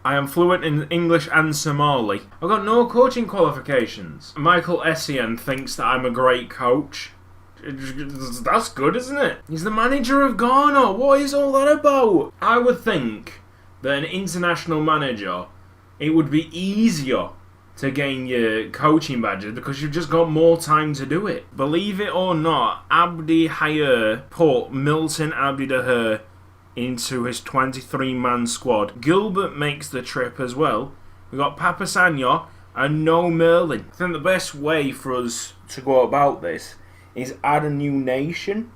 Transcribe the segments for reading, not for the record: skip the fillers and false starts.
I am fluent in English and Somali. I've got no coaching qualifications. Michael Essien thinks that I'm a great coach. That's good, isn't it? He's the manager of Ghana. What is all that about? I would think that an international manager, it would be easier to gain your coaching badges because you've just got more time to do it. Believe it or not, Abdi Hayer put Milton Abdi Daher into his 23-man squad. Gilbert makes the trip as well. We got Papa Sanya and no Merlin. I think the best way for us to go about this is add a new nation.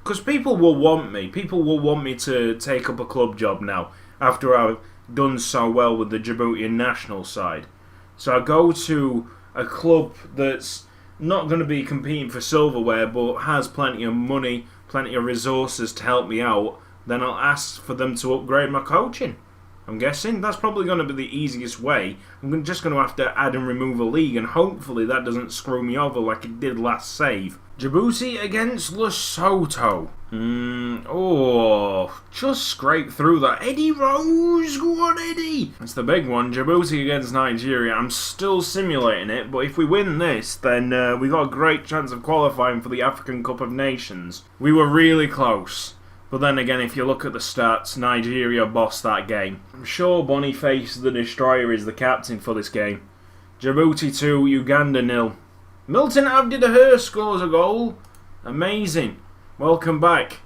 Because people will want me. People will want me to take up a club job now after I've done so well with the Djiboutian national side. So I go to a club that's not going to be competing for silverware but has plenty of money, plenty of resources to help me out. Then I'll ask for them to upgrade my coaching. I'm guessing that's probably going to be the easiest way. I'm just going to have to add and remove a league, and hopefully that doesn't screw me over like it did last save. Djibouti against Lesotho. Just scrape through that. Eddie Rose, go on Eddie! That's the big one. Djibouti against Nigeria. I'm still simulating it, but if we win this, then we got a great chance of qualifying for the African Cup of Nations. We were really close. But then again, if you look at the stats, Nigeria bossed that game. I'm sure Boniface the Destroyer is the captain for this game. Djibouti 2, Uganda 0. Milton Abdi Daher scores a goal. Amazing. Welcome back.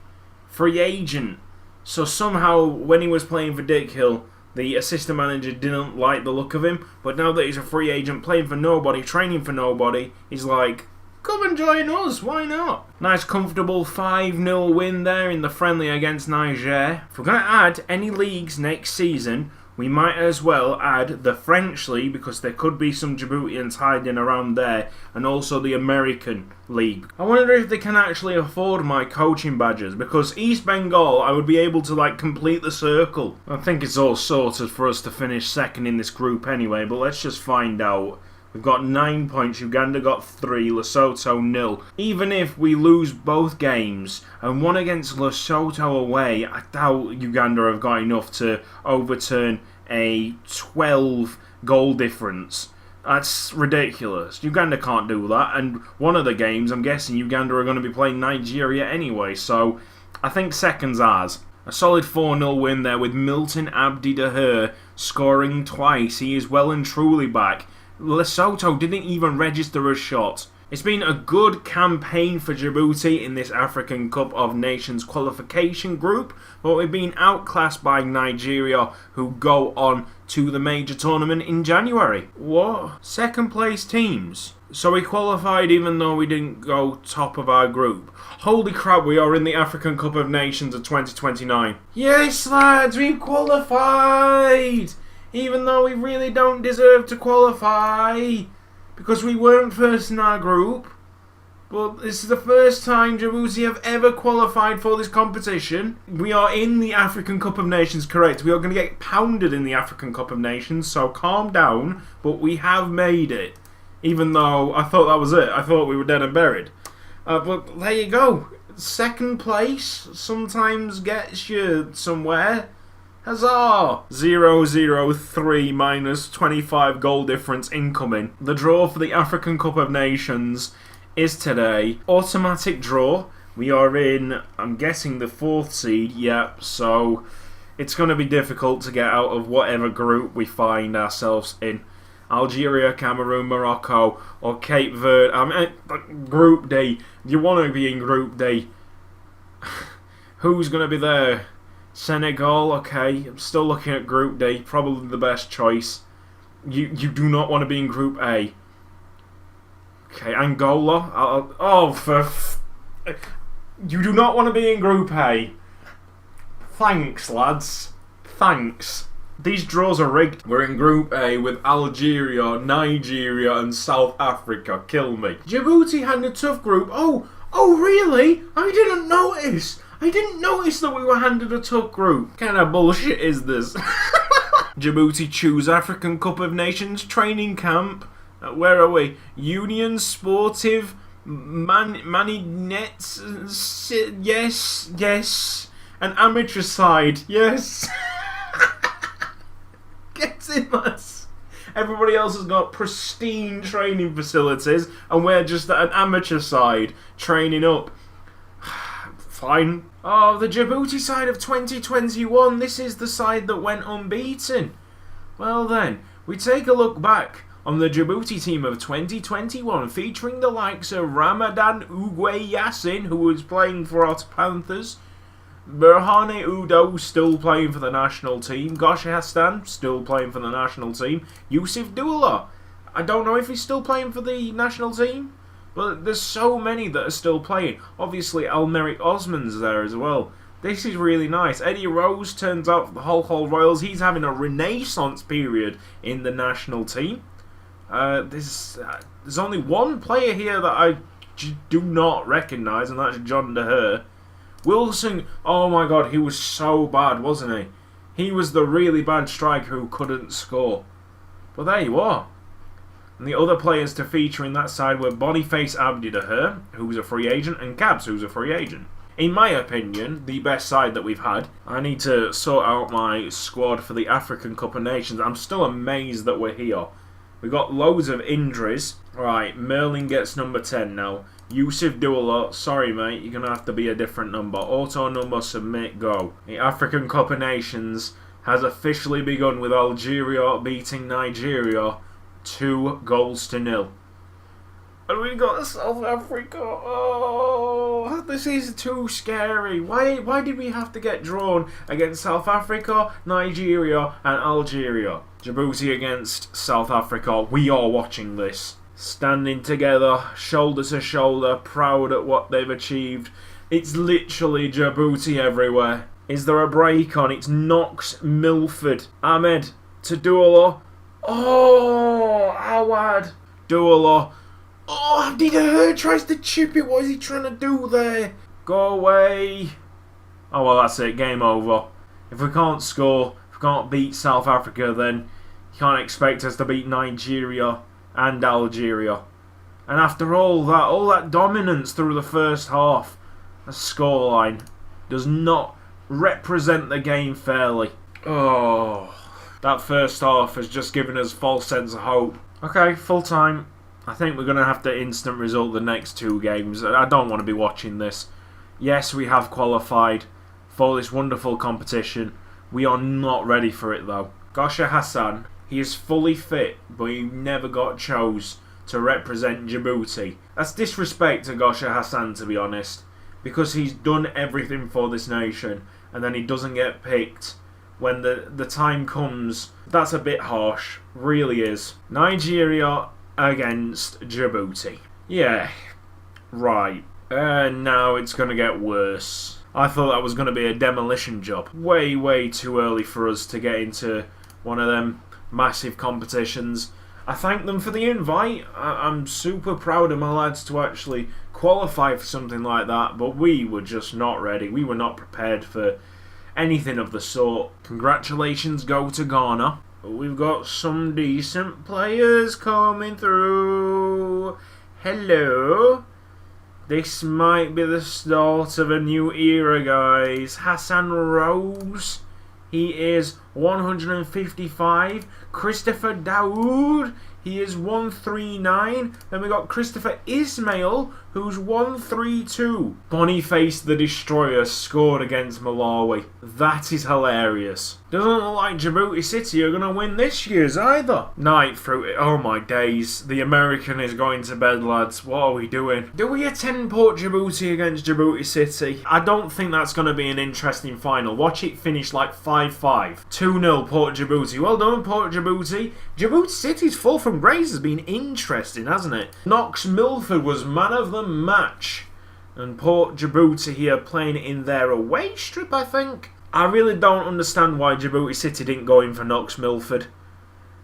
Free agent. So somehow, when he was playing for Dick Hill, the assistant manager didn't like the look of him. But now that he's a free agent, playing for nobody, training for nobody, he's like, come and join us, why not? Nice comfortable 5-0 win there in the friendly against Niger. If we're going to add any leagues next season, we might as well add the French League, because there could be some Djiboutians hiding around there, and also the American League. I wonder if they can actually afford my coaching badges, because East Bengal, I would be able to complete the circle. I think it's all sorted for us to finish second in this group anyway, but let's just find out. We've got 9 points, Uganda got 3, Lesotho 0. Even if we lose both games, and one against Lesotho away, I doubt Uganda have got enough to overturn a 12 goal difference. That's ridiculous. Uganda can't do that, and one of the games, I'm guessing Uganda are going to be playing Nigeria anyway, so I think second's ours. A solid 4-0 win there with Milton Abdi Daher scoring twice. He is well and truly back. Lesotho didn't even register a shot. It's been a good campaign for Djibouti in this African Cup of Nations qualification group, but we've been outclassed by Nigeria, who go on to the major tournament in January. What? Second place teams? So we qualified even though we didn't go top of our group. Holy crap, we are in the African Cup of Nations of 2029. Yes lads, we've qualified! Even though we really don't deserve to qualify, because we weren't first in our group. But this is the first time Djibouti have ever qualified for this competition. We are in the African Cup of Nations, correct. We are going to get pounded in the African Cup of Nations, so calm down. But we have made it, even though I thought that was it. I thought we were dead and buried. But there you go. Second place sometimes gets you somewhere. Huzzah! 0-0-3 minus 25 goal difference incoming. The draw for the African Cup of Nations is today. Automatic draw. We are in, I'm guessing, the 4th seed. Yep, so it's going to be difficult to get out of whatever group we find ourselves in. Algeria, Cameroon, Morocco, or Cape Verde. Group D. You want to be in Group D. Who's going to be there? Senegal, okay, I'm still looking at Group D, probably the best choice. You do not want to be in Group A. Okay, Angola. You do not want to be in Group A. Thanks, lads. Thanks. These draws are rigged. We're in Group A with Algeria, Nigeria, and South Africa. Kill me. Djibouti had a tough group. Oh, really? I didn't notice. I didn't notice that we were handed a tough group. What kind of bullshit is this? Djibouti choose African Cup of Nations training camp. Where are we? Union Sportive Mani Nets. Yes. An amateur side. Yes. ridiculous. Everybody else has got pristine training facilities, and we're just at an amateur side training up. Fine. Oh, the Djibouti side of 2021. This is the side that went unbeaten. Well then, we take a look back on the Djibouti team of 2021, featuring the likes of Ramadan Uguay Yassin, who was playing for Otter Panthers, Berhane Udo still playing for the national team, Gosha Hassan still playing for the national team, Yusuf Dula, I don't know if he's still playing for the national team, but there's so many that are still playing. Obviously Almeric Osman's there as well. This is really nice. Eddie Rose turns out for the Hull Royals. He's having a renaissance period in the national team. There's only one player here that I do not recognise, and that's John DeHer. Wilson, oh my god, he was so bad, wasn't he? He was the really bad striker who couldn't score. But there you are. And the other players to feature in that side were Boniface Abdi DeHer, who was a free agent, and Cabs, who's a free agent. In my opinion, the best side that we've had. I need to sort out my squad for the African Cup of Nations. I'm still amazed that we're here. We've got loads of injuries. Right, Merlin gets number 10 now. Yusuf Duala, sorry mate, you're going to have to be a different number. Auto number, submit, go. The African Cup of Nations has officially begun with Algeria beating Nigeria 2-0. And we got South Africa. Oh, this is too scary. Why did we have to get drawn against South Africa, Nigeria and Algeria? Djibouti against South Africa. We are watching this. Standing together, shoulder to shoulder, proud at what they've achieved. It's literally Djibouti everywhere. Is there a break on? It's Knox Milford. Ahmed to Duala. Oh, Awad. Duala. Oh, Abdi DeHer tries to chip it. What is he trying to do there? Go away. Oh, well, that's it. Game over. If we can't score, if we can't beat South Africa, then you can't expect us to beat Nigeria and Algeria. And after all that dominance through the first half, the scoreline does not represent the game fairly. Oh, that first half has just given us false sense of hope. Okay, full time. I think we're going to have to instant result the next two games. I don't want to be watching this. Yes, we have qualified for this wonderful competition. We are not ready for it though. Gosha Hassan, he is fully fit, but he never got chose to represent Djibouti. That's disrespect to Gosha Hassan, to be honest, because he's done everything for this nation and then he doesn't get picked when the time comes. That's a bit harsh, really is. Nigeria against Djibouti. Yeah, right. Now it's going to get worse. I thought that was going to be a demolition job. Way too early for us to get into one of them massive competitions. I thank them for the invite. I'm super proud of my lads to actually qualify for something like that, but we were just not ready. We were not prepared for anything of the sort. Congratulations go to Ghana. We've got some decent players coming through. Hello. This might be the start of a new era, guys. Hassan Rose. He is 155. Christopher Daoud. He is 139. Then we got Christopher Ismail, who's 132. Boniface the Destroyer scored against Malawi. That is hilarious. Doesn't look like Djibouti City are going to win this year's either. Night through it. Oh my days. The American is going to bed, lads. What are we doing? Do we attend Port Djibouti against Djibouti City? I don't think that's going to be an interesting final. Watch it finish like 5-5. 2-0 Port Djibouti. Well done, Port Djibouti. Djibouti City's fall from grace has been interesting, hasn't it? Knox Milford was man of the match. And Port Djibouti here playing in their away strip, I think. I really don't understand why Djibouti City didn't go in for Knox Milford.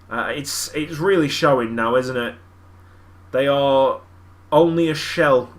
It's really showing now, isn't it? They are only a shell,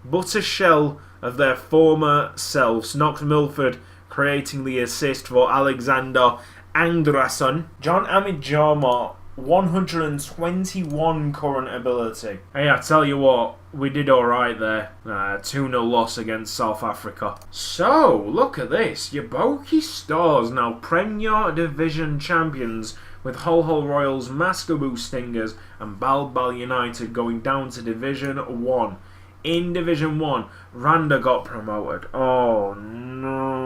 but a shell of their former selves. Knox Milford creating the assist for Alexander Andrason. John Amit Jama, 121 current ability. Hey, I tell you what, we did alright there. 2-0 loss against South Africa. So, look at this. Djibouti Stars now Premier Division champions with Hull Hull Royals, Mascaboo Stingers and Bal United going down to Division 1. In Division 1, Randa got promoted. Oh no.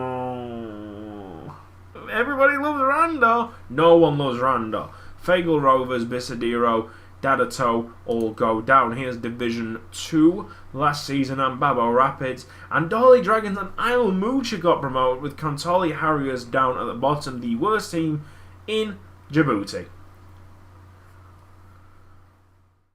Everybody loves Randa. No one loves Randa. Fagle Rovers, Bisadiro, Dadato all go down. Here's Division 2. Last season, Ambabo Rapids and Dolly Dragons and Isle Moocher got promoted with Contoli Harriers down at the bottom, the worst team in Djibouti.